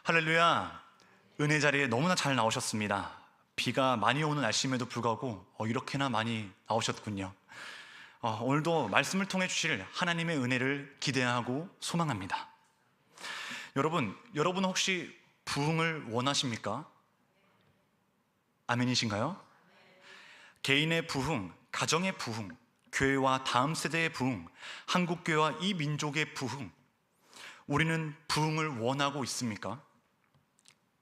할렐루야. 은혜 자리에 너무나 잘 나오셨습니다. 비가 많이 오는 날씨임에도 불구하고 이렇게나 많이 나오셨군요. 오늘도 말씀을 통해 주실 하나님의 은혜를 기대하고 소망합니다. 여러분 혹시 부흥을 원하십니까? 아멘이신가요? 개인의 부흥, 가정의 부흥, 교회와 다음 세대의 부흥, 한국교회와 이 민족의 부흥, 우리는 부흥을 원하고 있습니까?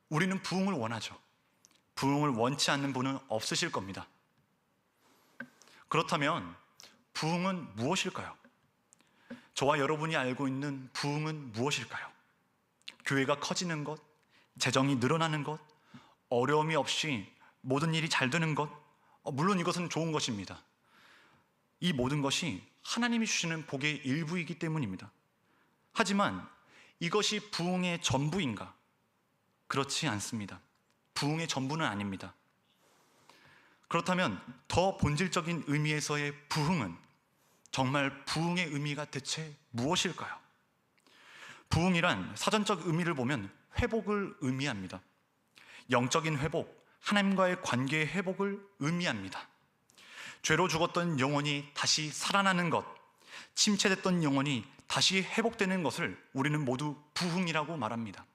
우리는 부흥을 원하죠. 부흥을 원치 않는 분은 없으실 겁니다. 그렇다면 부흥은 무엇일까요? 저와 여러분이 알고 있는 부흥은 무엇일까요? 교회가 커지는 것, 재정이 늘어나는 것, 어려움이 없이 모든 일이 잘 되는 것, 물론 이것은 좋은 것입니다. 이 모든 것이 하나님이 주시는 복의 일부이기 때문입니다. 하지만 이것이 부흥의 전부인가? 그렇지 않습니다. 부흥의 전부는 아닙니다. 그렇다면 더 본질적인 의미에서의 부흥은 정말 부흥의 의미가 대체 무엇일까요? 부흥이란 사전적 의미를 보면 회복을 의미합니다. 영적인 회복, 하나님과의 관계의 회복을 의미합니다. 죄로 죽었던 영혼이 다시 살아나는 것, 침체됐던 영혼이 다시 회복되는 것을 우리는 모두 부흥이라고 말합니다.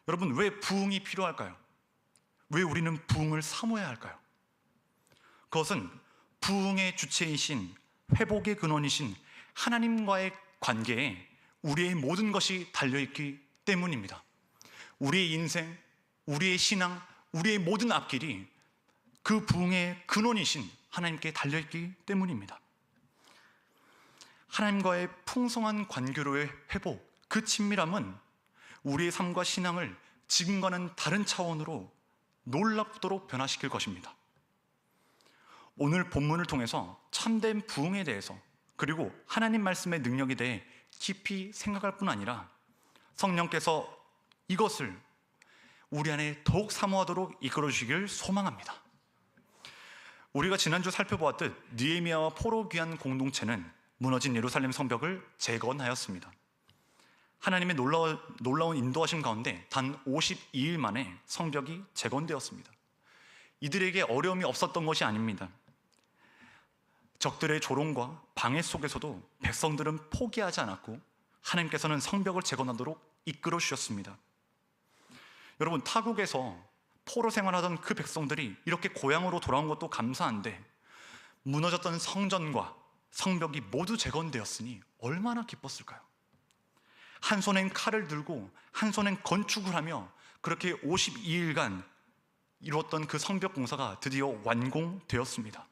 여러분, 왜 부흥이 필요할까요? 왜 우리는 부흥을 사모해야 할까요? 그것은 부흥의 주체이신, 회복의 근원이신 하나님과의 관계에 우리의 모든 것이 달려있기 때문입니다. 우리의 인생, 우리의 신앙, 우리의 모든 앞길이 그 부흥의 근원이신 하나님께 달려있기 때문입니다. 하나님과의 풍성한 관계로의 회복, 그 친밀함은 우리의 삶과 신앙을 지금과는 다른 차원으로 놀랍도록 변화시킬 것입니다. 오늘 본문을 통해서 참된 부흥에 대해서, 그리고 하나님 말씀의 능력에 대해 깊이 생각할 뿐 아니라 성령께서 이것을 우리 안에 더욱 사모하도록 이끌어 주시길 소망합니다. 우리가 지난주 살펴보았듯 느헤미야와 포로 귀한 공동체는 무너진 예루살렘 성벽을 재건하였습니다. 하나님의 놀라운 인도하심 가운데 단 52일 만에 성벽이 재건되었습니다. 이들에게 어려움이 없었던 것이 아닙니다. 적들의 조롱과 방해 속에서도 백성들은 포기하지 않았고 하나님께서는 성벽을 재건하도록 이끌어 주셨습니다. 여러분, 타국에서 포로 생활하던 그 백성들이 이렇게 고향으로 돌아온 것도 감사한데 무너졌던 성전과 성벽이 모두 재건되었으니 얼마나 기뻤을까요? 한 손엔 칼을 들고 한 손엔 건축을 하며 그렇게 52일간 이루었던 그 성벽 공사가 드디어 완공되었습니다.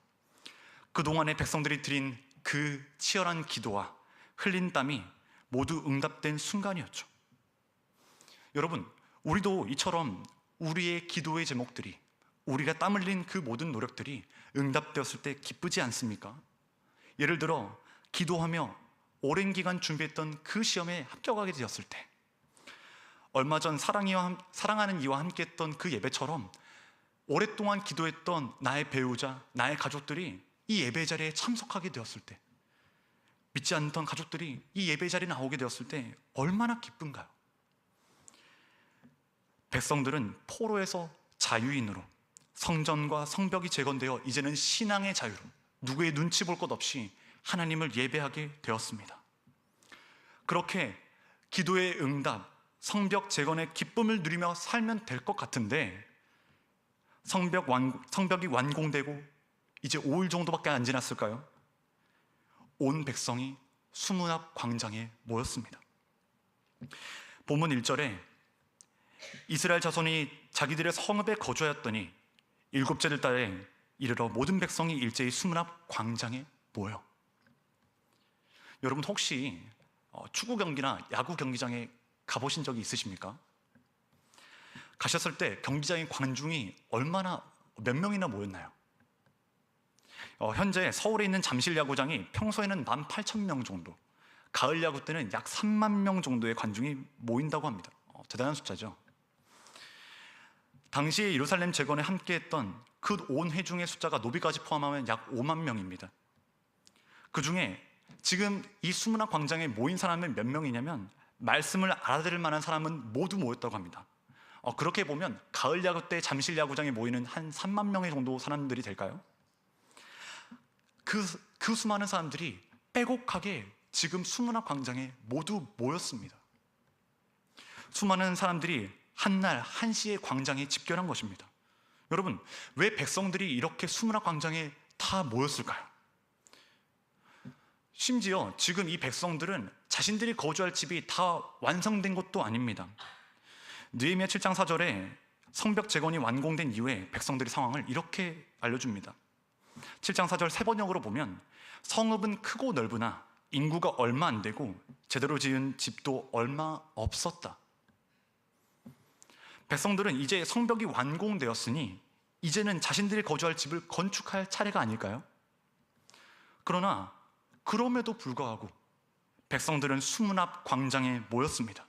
그동안의 백성들이 드린 그 치열한 기도와 흘린 땀이 모두 응답된 순간이었죠. 여러분, 우리도 이처럼 우리의 기도의 제목들이, 우리가 땀 흘린 그 모든 노력들이 응답되었을 때 기쁘지 않습니까? 예를 들어 기도하며 오랜 기간 준비했던 그 시험에 합격하게 되었을 때, 얼마 전 사랑하는 이와 함께 했던 그 예배처럼 오랫동안 기도했던 나의 배우자, 나의 가족들이 이 예배 자리에 참석하게 되었을 때, 믿지 않던 가족들이 이 예배 자리에 나오게 되었을 때 얼마나 기쁜가요? 백성들은 포로에서 자유인으로, 성전과 성벽이 재건되어 이제는 신앙의 자유로 누구의 눈치 볼 것 없이 하나님을 예배하게 되었습니다. 그렇게 기도의 응답, 성벽 재건의 기쁨을 누리며 살면 될 것 같은데 성벽이 완공되고 이제 5일 정도밖에 안 지났을까요? 온 백성이 수문 앞 광장에 모였습니다. 본문 1절에 이스라엘 자손이 자기들의 성읍에 거주하였더니 7째 달에 이르러 모든 백성이 일제히 수문 앞 광장에 모여. 여러분, 혹시 축구 경기나 야구 경기장에 가보신 적이 있으십니까? 가셨을 때 경기장의 관중이 몇 명이나 모였나요? 현재 서울에 있는 잠실 야구장이 평소에는 18,000명 정도, 가을 야구 때는 약 3만 명 정도의 관중이 모인다고 합니다. 대단한 숫자죠. 당시에 예루살렘 재건에 함께했던 그 온 회중의 숫자가 노비까지 포함하면 약 5만 명입니다. 그 중에 지금 이 수문학 광장에 모인 사람은 몇 명이냐면 말씀을 알아들을 만한 사람은 모두 모였다고 합니다. 그렇게 보면 가을 야구 때 잠실 야구장에 모이는 한 3만 명의 정도 사람들이 될까요? 그 수많은 사람들이 빼곡하게 지금 수문학 광장에 모두 모였습니다. 수많은 사람들이 한날 한시의 광장에 집결한 것입니다. 여러분, 왜 백성들이 이렇게 수문학 광장에 다 모였을까요? 심지어 지금 이 백성들은 자신들이 거주할 집이 다 완성된 것도 아닙니다. 느헤미야 7장 4절에 성벽 재건이 완공된 이후에 백성들의 상황을 이렇게 알려줍니다. 7장 4절 세 번역으로 보면 성읍은 크고 넓으나 인구가 얼마 안 되고 제대로 지은 집도 얼마 없었다. 백성들은 이제 성벽이 완공되었으니 이제는 자신들이 거주할 집을 건축할 차례가 아닐까요? 그러나 그럼에도 불구하고 백성들은 수문 앞 광장에 모였습니다.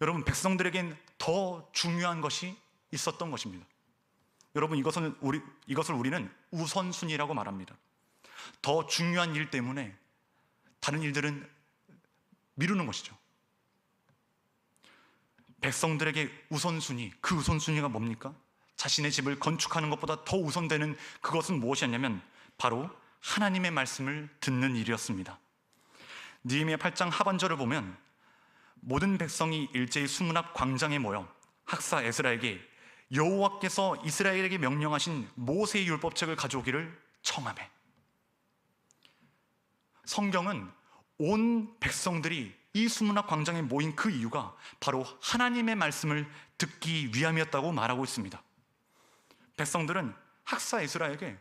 여러분, 백성들에겐 더 중요한 것이 있었던 것입니다. 여러분, 이것을 우리는 우선순위라고 말합니다. 더 중요한 일 때문에 다른 일들은 미루는 것이죠. 백성들에게 우선순위, 그 우선순위가 뭡니까? 자신의 집을 건축하는 것보다 더 우선되는 그것은 무엇이었냐면 바로 하나님의 말씀을 듣는 일이었습니다. 느헤미야 8장 하반절을 보면 모든 백성이 일제히 수문 앞 광장에 모여 학사 에스라에게 여호와께서 이스라엘에게 명령하신 모세의 율법책을 가져오기를 청하매. 성경은 온 백성들이 이 수문 앞 광장에 모인 그 이유가 바로 하나님의 말씀을 듣기 위함이었다고 말하고 있습니다. 백성들은 학사 에스라에게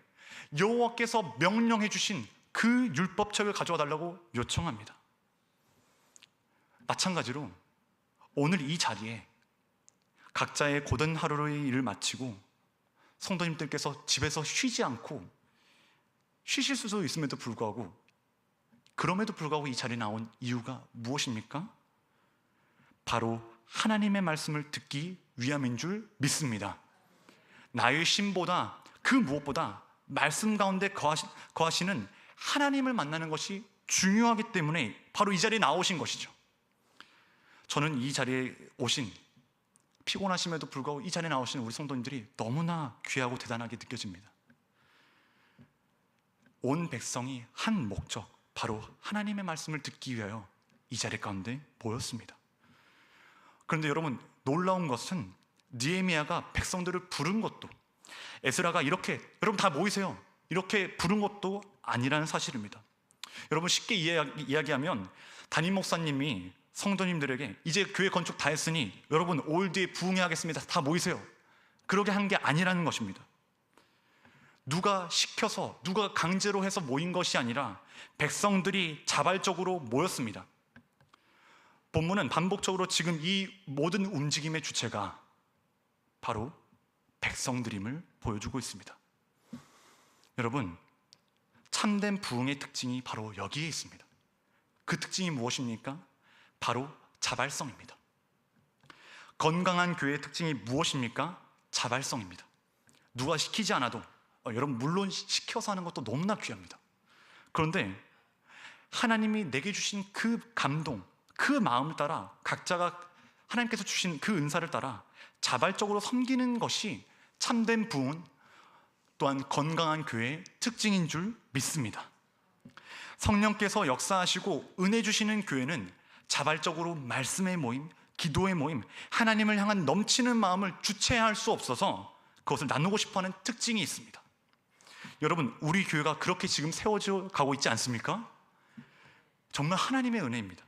여호와께서 명령해 주신 그 율법책을 가져와 달라고 요청합니다. 마찬가지로 오늘 이 자리에 각자의 고된 하루의 일을 마치고 성도님들께서 집에서 쉬지 않고 쉬실 수도 있음에도 불구하고 그럼에도 불구하고 이 자리에 나온 이유가 무엇입니까? 바로 하나님의 말씀을 듣기 위함인 줄 믿습니다. 나의 쉼보다 그 무엇보다 말씀 가운데 거하시는 하나님을 만나는 것이 중요하기 때문에 바로 이 자리에 나오신 것이죠. 저는 이 자리에 오신, 피곤하심에도 불구하고 이 자리에 나오신 우리 성도님들이 너무나 귀하고 대단하게 느껴집니다. 온 백성이 한 목적, 바로 하나님의 말씀을 듣기 위하여 이 자리 가운데 모였습니다. 그런데 여러분, 놀라운 것은 느헤미야가 백성들을 부른 것도, 에스라가 이렇게 여러분 다 모이세요 이렇게 부른 것도 아니라는 사실입니다. 여러분, 쉽게 이야기하면 담임 목사님이 성도님들에게 이제 교회 건축 다 했으니 여러분 5일 뒤에 부흥회하겠습니다, 다 모이세요, 그러게 한 게 아니라는 것입니다. 누가 시켜서, 누가 강제로 해서 모인 것이 아니라 백성들이 자발적으로 모였습니다. 본문은 반복적으로 지금 이 모든 움직임의 주체가 바로 백성들임을 보여주고 있습니다. 여러분, 참된 부흥의 특징이 바로 여기에 있습니다. 그 특징이 무엇입니까? 바로 자발성입니다. 건강한 교회의 특징이 무엇입니까? 자발성입니다. 누가 시키지 않아도, 여러분 물론 시켜서 하는 것도 너무나 귀합니다. 그런데 하나님이 내게 주신 그 감동, 그 마음을 따라 각자가 하나님께서 주신 그 은사를 따라 자발적으로 섬기는 것이 참된 부흥, 또한 건강한 교회의 특징인 줄 믿습니다. 성령께서 역사하시고 은혜 주시는 교회는 자발적으로 말씀의 모임, 기도의 모임, 하나님을 향한 넘치는 마음을 주체할 수 없어서 그것을 나누고 싶어하는 특징이 있습니다. 여러분, 우리 교회가 그렇게 지금 세워져 가고 있지 않습니까? 정말 하나님의 은혜입니다.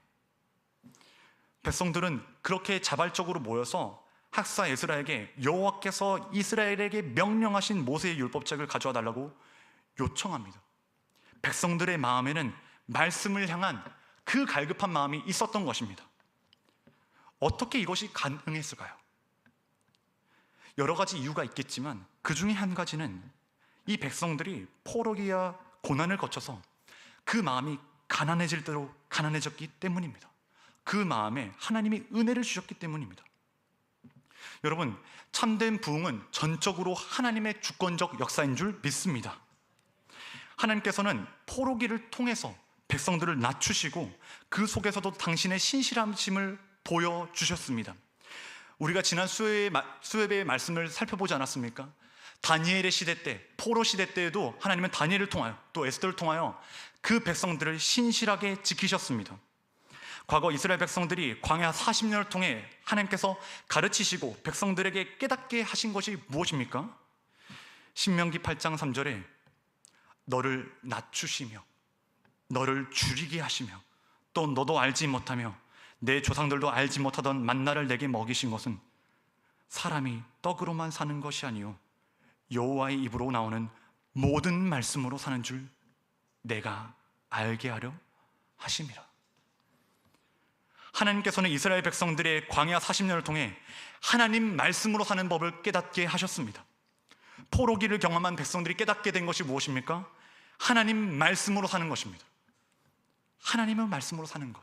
백성들은 그렇게 자발적으로 모여서 학사 에스라에게 여호와께서 이스라엘에게 명령하신 모세의 율법책을 가져와 달라고 요청합니다. 백성들의 마음에는 말씀을 향한 그 갈급한 마음이 있었던 것입니다. 어떻게 이것이 가능했을까요? 여러 가지 이유가 있겠지만 그 중에 한 가지는 이 백성들이 포로기와 고난을 거쳐서 그 마음이 가난해질 대로 가난해졌기 때문입니다. 그 마음에 하나님이 은혜를 주셨기 때문입니다. 여러분, 참된 부흥은 전적으로 하나님의 주권적 역사인 줄 믿습니다. 하나님께서는 포로기를 통해서 백성들을 낮추시고 그 속에서도 당신의 신실하심을 보여주셨습니다. 우리가 지난 수요예배의 말씀을 살펴보지 않았습니까? 다니엘의 시대 때, 포로 시대 때에도 하나님은 다니엘을 통하여 또 에스더를 통하여 그 백성들을 신실하게 지키셨습니다. 과거 이스라엘 백성들이 광야 40년을 통해 하나님께서 가르치시고 백성들에게 깨닫게 하신 것이 무엇입니까? 신명기 8장 3절에 너를 낮추시며 너를 줄이게 하시며 또 너도 알지 못하며 내 조상들도 알지 못하던 만나를 내게 먹이신 것은 사람이 떡으로만 사는 것이 아니요 여호와의 입으로 나오는 모든 말씀으로 사는 줄 내가 알게 하려 하심이라. 하나님께서는 이스라엘 백성들의 광야 40년을 통해 하나님 말씀으로 사는 법을 깨닫게 하셨습니다. 포로기를 경험한 백성들이 깨닫게 된 것이 무엇입니까? 하나님 말씀으로 사는 것입니다. 하나님의 말씀으로 사는 것.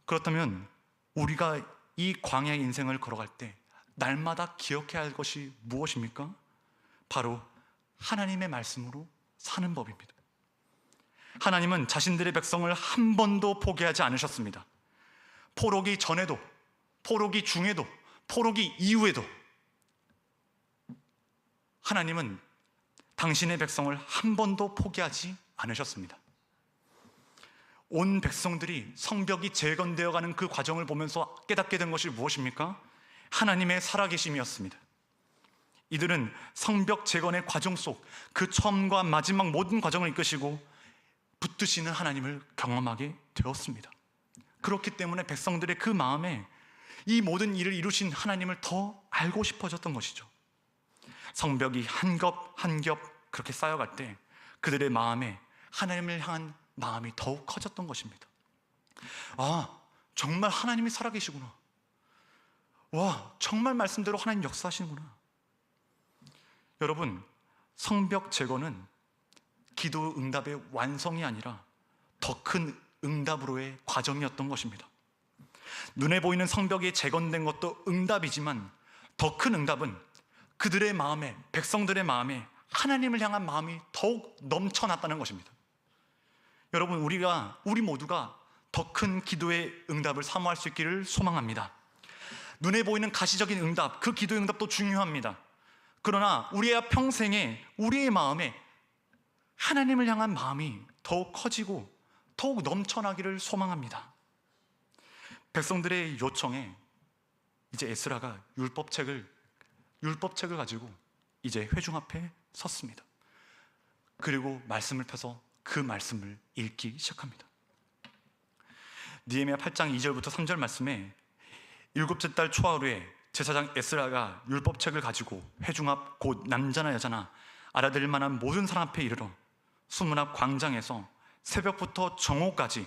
그렇다면 우리가 이 광야의 인생을 걸어갈 때 날마다 기억해야 할 것이 무엇입니까? 바로 하나님의 말씀으로 사는 법입니다. 하나님은 자신들의 백성을 한 번도 포기하지 않으셨습니다. 포로기 전에도, 포로기 중에도, 포로기 이후에도 하나님은 당신의 백성을 한 번도 포기하지 않으셨습니다. 온 백성들이 성벽이 재건되어가는 그 과정을 보면서 깨닫게 된 것이 무엇입니까? 하나님의 살아계심이었습니다. 이들은 성벽 재건의 과정 속 그 처음과 마지막 모든 과정을 이끄시고 붙드시는 하나님을 경험하게 되었습니다. 그렇기 때문에 백성들의 그 마음에 이 모든 일을 이루신 하나님을 더 알고 싶어졌던 것이죠. 성벽이 한 겹 한 겹 그렇게 쌓여갈 때 그들의 마음에 하나님을 향한 마음이 더욱 커졌던 것입니다. 아, 정말 하나님이 살아계시구나. 와, 정말 말씀대로 하나님 역사하시는구나. 여러분, 성벽 재건은 기도 응답의 완성이 아니라 더 큰 응답으로의 과정이었던 것입니다. 눈에 보이는 성벽이 재건된 것도 응답이지만 더 큰 응답은 그들의 마음에, 백성들의 마음에 하나님을 향한 마음이 더욱 넘쳐났다는 것입니다. 여러분, 우리 모두가 더 큰 기도의 응답을 사모할 수 있기를 소망합니다. 눈에 보이는 가시적인 응답, 그 기도의 응답도 중요합니다. 그러나 우리의 평생에 우리의 마음에 하나님을 향한 마음이 더욱 커지고 더욱 넘쳐나기를 소망합니다. 백성들의 요청에 이제 에스라가 율법책을 가지고 이제 회중 앞에 섰습니다. 그리고 말씀을 펴서 그 말씀을 읽기 시작합니다. 느헤미야 8장 2절부터 3절 말씀에 일곱째 달 초하루에 제사장 에스라가 율법책을 가지고 회중 앞 곧 남자나 여자나 알아들을 만한 모든 사람 앞에 이르러 수문 앞 광장에서 새벽부터 정오까지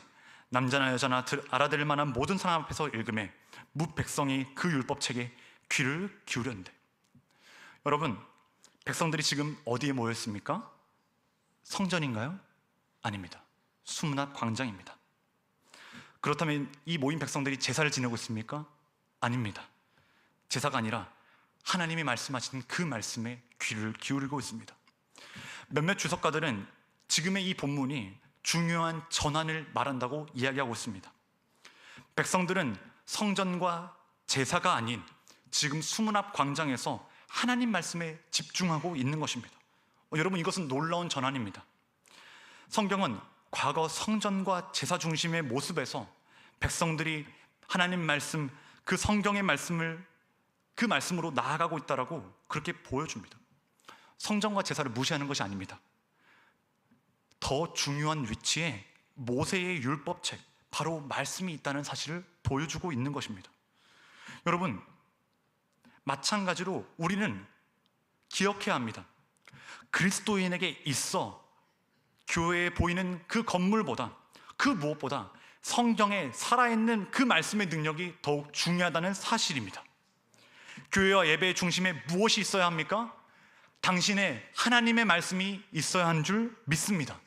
남자나 여자나 알아들을 만한 모든 사람 앞에서 읽음에 뭇 백성이 그 율법책에 귀를 기울였는데, 여러분, 백성들이 지금 어디에 모였습니까? 성전인가요? 아닙니다. 수문 앞 광장입니다. 그렇다면 이 모인 백성들이 제사를 지내고 있습니까? 아닙니다. 제사가 아니라 하나님이 말씀하신 그 말씀에 귀를 기울이고 있습니다. 몇몇 주석가들은 지금의 이 본문이 중요한 전환을 말한다고 이야기하고 있습니다. 백성들은 성전과 제사가 아닌 지금 수문 앞 광장에서 하나님 말씀에 집중하고 있는 것입니다. 여러분, 이것은 놀라운 전환입니다. 성경은 과거 성전과 제사 중심의 모습에서 백성들이 하나님 말씀, 그 성경의 말씀을 그 말씀으로 나아가고 있다라고 그렇게 보여줍니다. 성전과 제사를 무시하는 것이 아닙니다. 더 중요한 위치에 모세의 율법책, 바로 말씀이 있다는 사실을 보여주고 있는 것입니다. 여러분, 마찬가지로 우리는 기억해야 합니다. 그리스도인에게 있어 교회에 보이는 그 건물보다, 그 무엇보다 성경에 살아있는 그 말씀의 능력이 더욱 중요하다는 사실입니다. 교회와 예배의 중심에 무엇이 있어야 합니까? 당신의 하나님의 말씀이 있어야 하는 줄 믿습니다.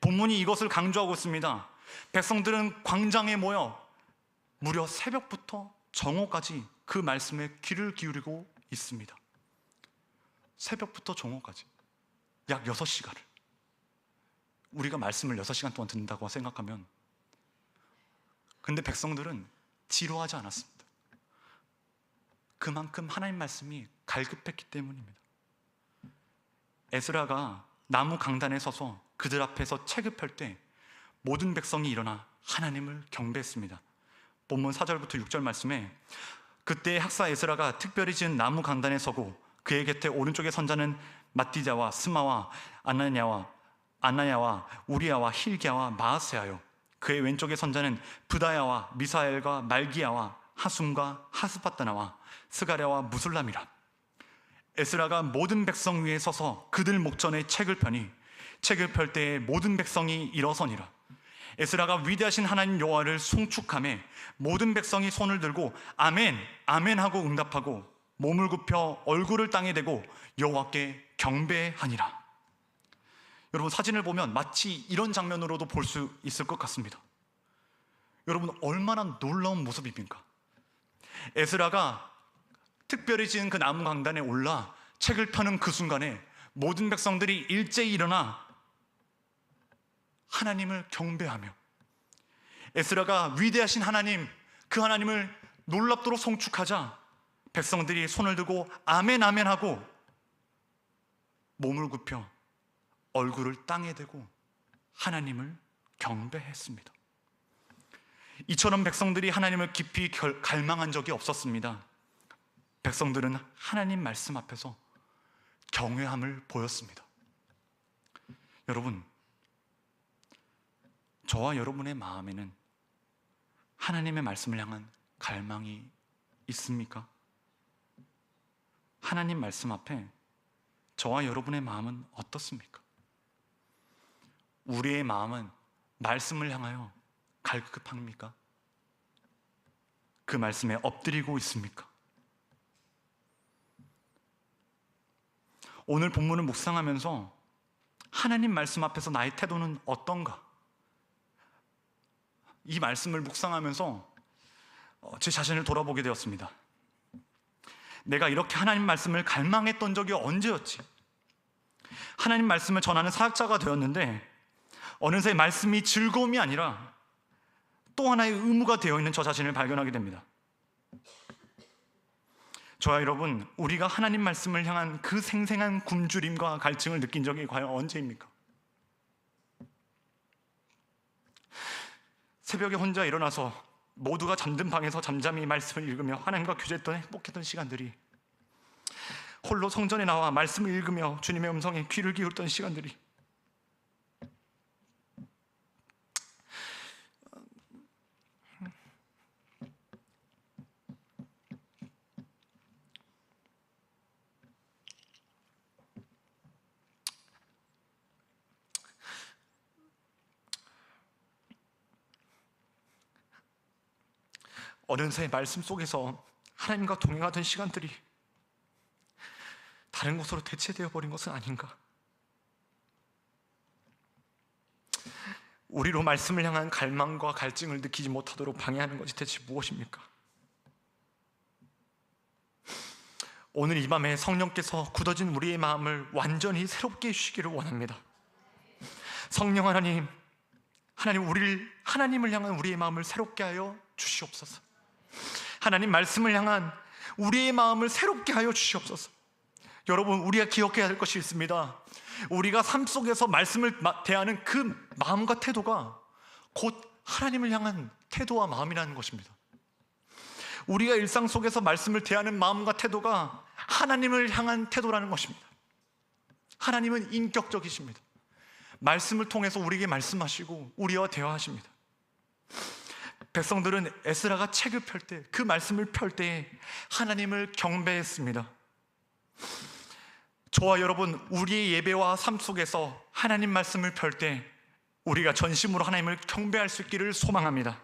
본문이 이것을 강조하고 있습니다. 백성들은 광장에 모여 무려 새벽부터 정오까지 그 말씀에 귀를 기울이고 있습니다. 새벽부터 정오까지 약 6시간을. 우리가 말씀을 6시간 동안 듣는다고 생각하면, 근데 백성들은 지루하지 않았습니다. 그만큼 하나님 말씀이 갈급했기 때문입니다. 에스라가 나무 강단에 서서 그들 앞에서 책을 펼 때 모든 백성이 일어나 하나님을 경배했습니다. 본문 4절부터 6절 말씀에, 그때 학사 에스라가 특별히 지은 나무 강단에 서고 그의 곁에 오른쪽의 선자는 마띠자와 스마와 아나야와 우리야와 힐기야와 마아세야요, 그의 왼쪽의 선자는 브다야와 미사엘과 말기야와 하숨과 하스파다나와 스가랴와 무술람이라. 에스라가 모든 백성 위에 서서 그들 목전에 책을 펴니 책을 펼 때에 모든 백성이 일어서니라. 에스라가 위대하신 하나님 여호와를 송축하며 모든 백성이 손을 들고 아멘 아멘 하고 응답하고 몸을 굽혀 얼굴을 땅에 대고 여호와께 경배하니라. 여러분, 사진을 보면 마치 이런 장면으로도 볼 수 있을 것 같습니다. 여러분, 얼마나 놀라운 모습입니까? 에스라가 특별히 지은 그 나무 강단에 올라 책을 펴는 그 순간에 모든 백성들이 일제히 일어나 하나님을 경배하며, 에스라가 위대하신 하나님, 그 하나님을 놀랍도록 송축하자 백성들이 손을 들고 아멘 아멘 하고 몸을 굽혀 얼굴을 땅에 대고 하나님을 경배했습니다. 이처럼 백성들이 하나님을 깊이 갈망한 적이 없었습니다. 백성들은 하나님 말씀 앞에서 경외함을 보였습니다. 여러분, 저와 여러분의 마음에는 하나님의 말씀을 향한 갈망이 있습니까? 하나님 말씀 앞에 저와 여러분의 마음은 어떻습니까? 우리의 마음은 말씀을 향하여 갈급합니까? 그 말씀에 엎드리고 있습니까? 오늘 본문을 묵상하면서 하나님 말씀 앞에서 나의 태도는 어떤가? 이 말씀을 묵상하면서 제 자신을 돌아보게 되었습니다. 내가 이렇게 하나님 말씀을 갈망했던 적이 언제였지? 하나님 말씀을 전하는 사역자가 되었는데 어느새 말씀이 즐거움이 아니라 또 하나의 의무가 되어 있는 저 자신을 발견하게 됩니다. 저와 여러분, 우리가 하나님 말씀을 향한 그 생생한 굶주림과 갈증을 느낀 적이 과연 언제입니까? 새벽에 혼자 일어나서 모두가 잠든 방에서 잠잠히 말씀을 읽으며 하나님과 교제했던 행복했던 시간들이, 홀로 성전에 나와 말씀을 읽으며 주님의 음성에 귀를 기울였던 시간들이, 어느새 말씀 속에서 하나님과 동행하던 시간들이 다른 것으로 대체되어 버린 것은 아닌가? 우리로 말씀을 향한 갈망과 갈증을 느끼지 못하도록 방해하는 것이 대체 무엇입니까? 오늘 이 밤에 성령께서 굳어진 우리의 마음을 완전히 새롭게 해주시기를 원합니다. 성령 하나님, 하나님을 향한 우리의 마음을 새롭게 하여 주시옵소서. 하나님 말씀을 향한 우리의 마음을 새롭게 하여 주시옵소서. 여러분, 우리가 기억해야 할 것이 있습니다. 우리가 삶 속에서 말씀을 대하는 그 마음과 태도가 곧 하나님을 향한 태도와 마음이라는 것입니다. 우리가 일상 속에서 말씀을 대하는 마음과 태도가 하나님을 향한 태도라는 것입니다. 하나님은 인격적이십니다. 말씀을 통해서 우리에게 말씀하시고 우리와 대화하십니다. 백성들은 에스라가 책을 펼 때, 그 말씀을 펼 때에 하나님을 경배했습니다. 저와 여러분, 우리의 예배와 삶 속에서 하나님 말씀을 펼 때 우리가 전심으로 하나님을 경배할 수 있기를 소망합니다.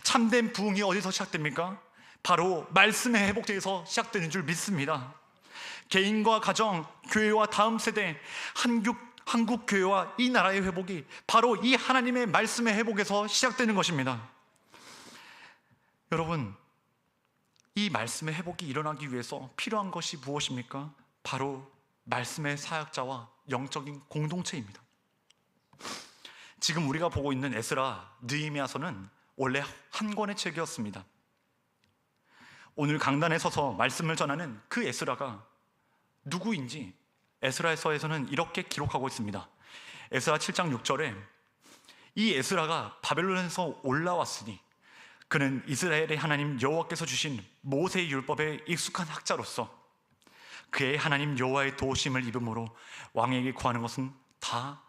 참된 부흥이 어디서 시작됩니까? 바로 말씀의 회복에서 시작되는 줄 믿습니다. 개인과 가정, 교회와 다음 세대, 한국 교회와 이 나라의 회복이 바로 이 하나님의 말씀의 회복에서 시작되는 것입니다. 여러분, 이 말씀의 회복이 일어나기 위해서 필요한 것이 무엇입니까? 바로 말씀의 사역자와 영적인 공동체입니다. 지금 우리가 보고 있는 에스라, 느헤미야서는 원래 한 권의 책이었습니다. 오늘 강단에 서서 말씀을 전하는 그 에스라가 누구인지 에스라서에서는 이렇게 기록하고 있습니다. 에스라 7장 6절에 이 에스라가 바벨론에서 올라왔으니 그는 이스라엘의 하나님 여호와께서 주신 모세의 율법에 익숙한 학자로서 그의 하나님 여호와의 도우심을 입음으로 왕에게 구하는 것은 다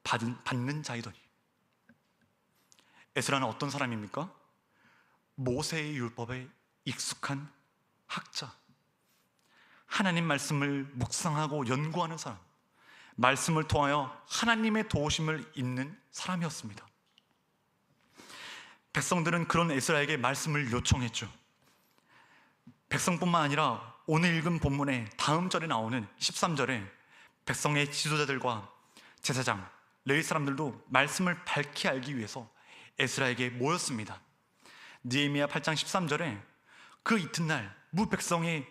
받는 자이더니. 에스라는 어떤 사람입니까? 모세의 율법에 익숙한 학자, 하나님 말씀을 묵상하고 연구하는 사람, 말씀을 통하여 하나님의 도우심을 입는 사람이었습니다. 백성들은 그런 에스라에게 말씀을 요청했죠. 백성뿐만 아니라 오늘 읽은 본문의 다음 절에 나오는 13절에 백성의 지도자들과 제사장, 레위 사람들도 말씀을 밝히 알기 위해서 에스라에게 모였습니다. 느헤미야 8장 13절에 그 이튿날 무 백성의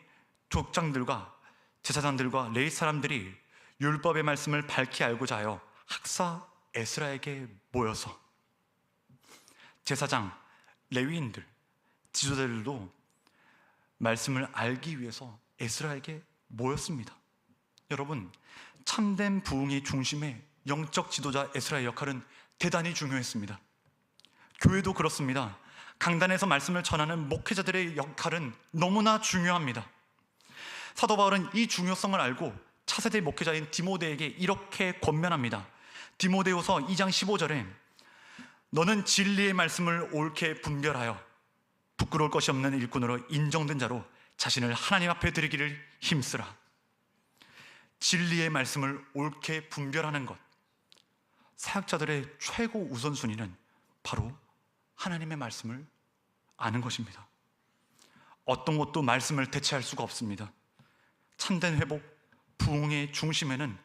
족장들과 제사장들과 레위 사람들이 율법의 말씀을 밝히 알고자 하여 학사 에스라에게 모여서 제사장, 레위인들, 지도자들도 말씀을 알기 위해서 에스라에게 모였습니다. 여러분, 참된 부흥의 중심에 영적 지도자 에스라의 역할은 대단히 중요했습니다. 교회도 그렇습니다. 강단에서 말씀을 전하는 목회자들의 역할은 너무나 중요합니다. 사도 바울은 이 중요성을 알고 차세대 목회자인 디모데에게 이렇게 권면합니다. 디모데후서 2장 15절에 너는 진리의 말씀을 옳게 분별하여 부끄러울 것이 없는 일꾼으로 인정된 자로 자신을 하나님 앞에 드리기를 힘쓰라. 진리의 말씀을 옳게 분별하는 것, 사역자들의 최고 우선순위는 바로 하나님의 말씀을 아는 것입니다. 어떤 것도 말씀을 대체할 수가 없습니다. 참된 회복, 부흥의 중심에는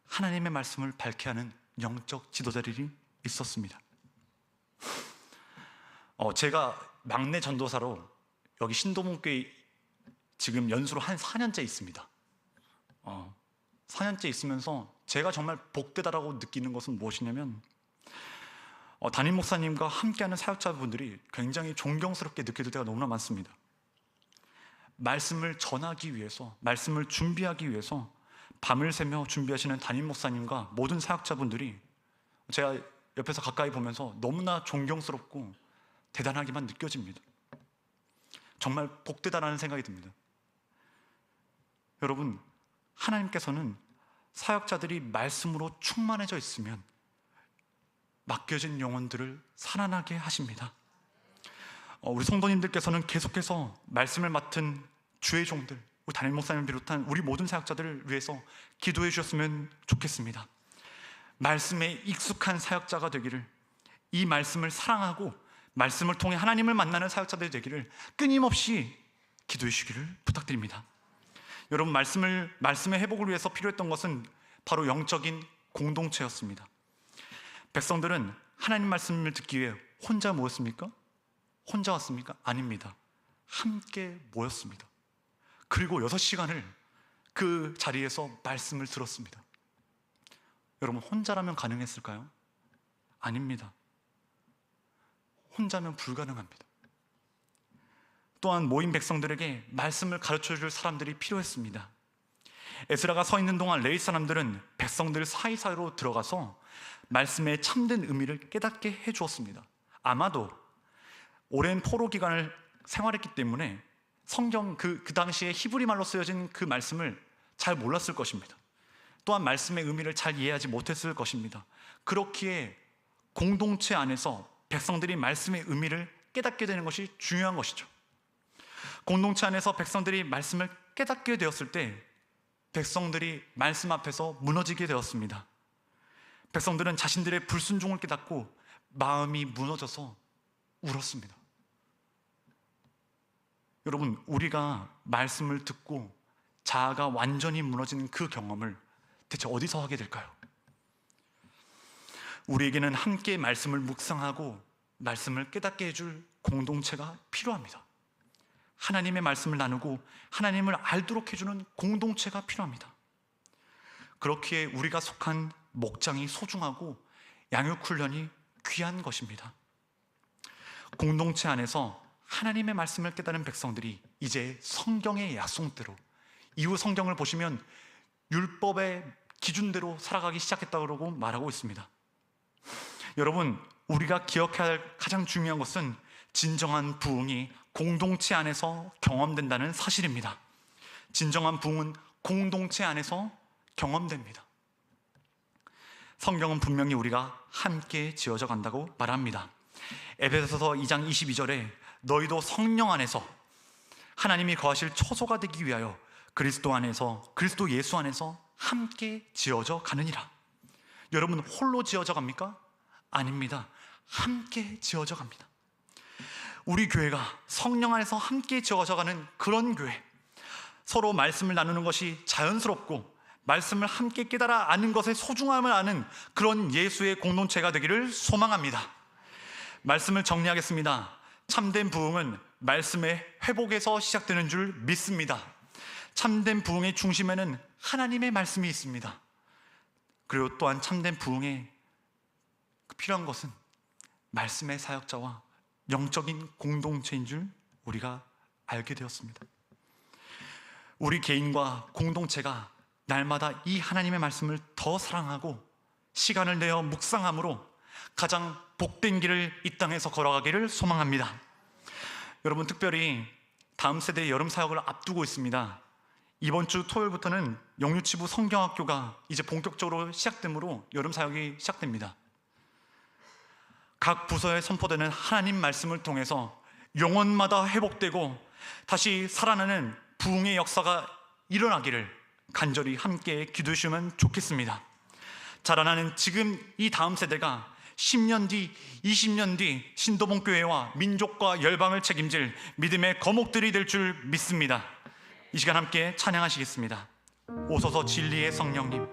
하나님의 말씀을 밝게 하는 영적 지도자들이 있었습니다. 제가 막내 전도사로 여기 신도문교회 지금 연수로 한 4년째 있습니다. 4년째 있으면서 제가 정말 복되다라고 느끼는 것은 무엇이냐면 담임 목사님과 함께하는 사역자분들이 굉장히 존경스럽게 느껴질 때가 너무나 많습니다. 말씀을 전하기 위해서, 말씀을 준비하기 위해서 밤을 새며 준비하시는 담임 목사님과 모든 사역자분들이 제가 옆에서 가까이 보면서 너무나 존경스럽고 대단하게만 느껴집니다. 정말 복되다라는 생각이 듭니다. 여러분, 하나님께서는 사역자들이 말씀으로 충만해져 있으면 맡겨진 영혼들을 살아나게 하십니다. 우리 성도님들께서는 계속해서 말씀을 맡은 주의 종들, 우리 담임 목사님 비롯한 우리 모든 사역자들을 위해서 기도해 주셨으면 좋겠습니다. 말씀에 익숙한 사역자가 되기를, 이 말씀을 사랑하고 말씀을 통해 하나님을 만나는 사역자들이 되기를 끊임없이 기도해 주시기를 부탁드립니다. 여러분, 말씀의 회복을 위해서 필요했던 것은 바로 영적인 공동체였습니다. 백성들은 하나님 말씀을 듣기 위해 혼자 모였습니까? 혼자 왔습니까? 아닙니다. 함께 모였습니다. 그리고 6시간을 그 자리에서 말씀을 들었습니다. 여러분, 혼자라면 가능했을까요? 아닙니다. 혼자면 불가능합니다. 또한 모인 백성들에게 말씀을 가르쳐줄 사람들이 필요했습니다. 에스라가 서 있는 동안 레위 사람들은 백성들 사이사이로 들어가서 말씀의 참된 의미를 깨닫게 해주었습니다. 아마도 오랜 포로 기간을 생활했기 때문에 성경 그 당시에 히브리 말로 쓰여진 그 말씀을 잘 몰랐을 것입니다. 또한 말씀의 의미를 잘 이해하지 못했을 것입니다. 그렇기에 공동체 안에서 백성들이 말씀의 의미를 깨닫게 되는 것이 중요한 것이죠. 공동체 안에서 백성들이 말씀을 깨닫게 되었을 때 백성들이 말씀 앞에서 무너지게 되었습니다. 백성들은 자신들의 불순종을 깨닫고 마음이 무너져서 울었습니다. 여러분, 우리가 말씀을 듣고 자아가 완전히 무너지는 그 경험을 대체 어디서 하게 될까요? 우리에게는 함께 말씀을 묵상하고 말씀을 깨닫게 해줄 공동체가 필요합니다. 하나님의 말씀을 나누고 하나님을 알도록 해주는 공동체가 필요합니다. 그렇기에 우리가 속한 목장이 소중하고 양육 훈련이 귀한 것입니다. 공동체 안에서 하나님의 말씀을 깨달은 백성들이 이제 성경의 약속대로, 이후 성경을 보시면 율법의 기준대로 살아가기 시작했다고 말하고 있습니다. 여러분, 우리가 기억해야 할 가장 중요한 것은 진정한 부흥이 공동체 안에서 경험된다는 사실입니다. 진정한 부흥은 공동체 안에서 경험됩니다. 성경은 분명히 우리가 함께 지어져 간다고 말합니다. 에베소서 2장 22절에 너희도 성령 안에서 하나님이 거하실 처소가 되기 위하여 그리스도 예수 안에서 함께 지어져 가느니라. 여러분, 홀로 지어져 갑니까? 아닙니다. 함께 지어져 갑니다. 우리 교회가 성령 안에서 함께 지어져 가는 그런 교회, 서로 말씀을 나누는 것이 자연스럽고 말씀을 함께 깨달아 아는 것의 소중함을 아는 그런 예수의 공동체가 되기를 소망합니다. 말씀을 정리하겠습니다. 참된 부흥은 말씀의 회복에서 시작되는 줄 믿습니다. 참된 부흥의 중심에는 하나님의 말씀이 있습니다. 그리고 또한 참된 부흥에 필요한 것은 말씀의 사역자와 영적인 공동체인 줄 우리가 알게 되었습니다. 우리 개인과 공동체가 날마다 이 하나님의 말씀을 더 사랑하고 시간을 내어 묵상함으로 가장 복된 길을 이 땅에서 걸어가기를 소망합니다. 여러분, 특별히 다음 세대의 여름 사역을 앞두고 있습니다. 이번 주 토요일부터는 영유치부 성경학교가 이제 본격적으로 시작되므로 여름 사역이 시작됩니다. 각 부서에 선포되는 하나님 말씀을 통해서 영혼마다 회복되고 다시 살아나는 부흥의 역사가 일어나기를 간절히 함께 기도해 주시면 좋겠습니다. 자라나는 지금 이 다음 세대가 10년 뒤, 20년 뒤 신도봉교회와 민족과 열방을 책임질 믿음의 거목들이 될 줄 믿습니다. 이 시간 함께 찬양하시겠습니다. 오소서 진리의 성령님,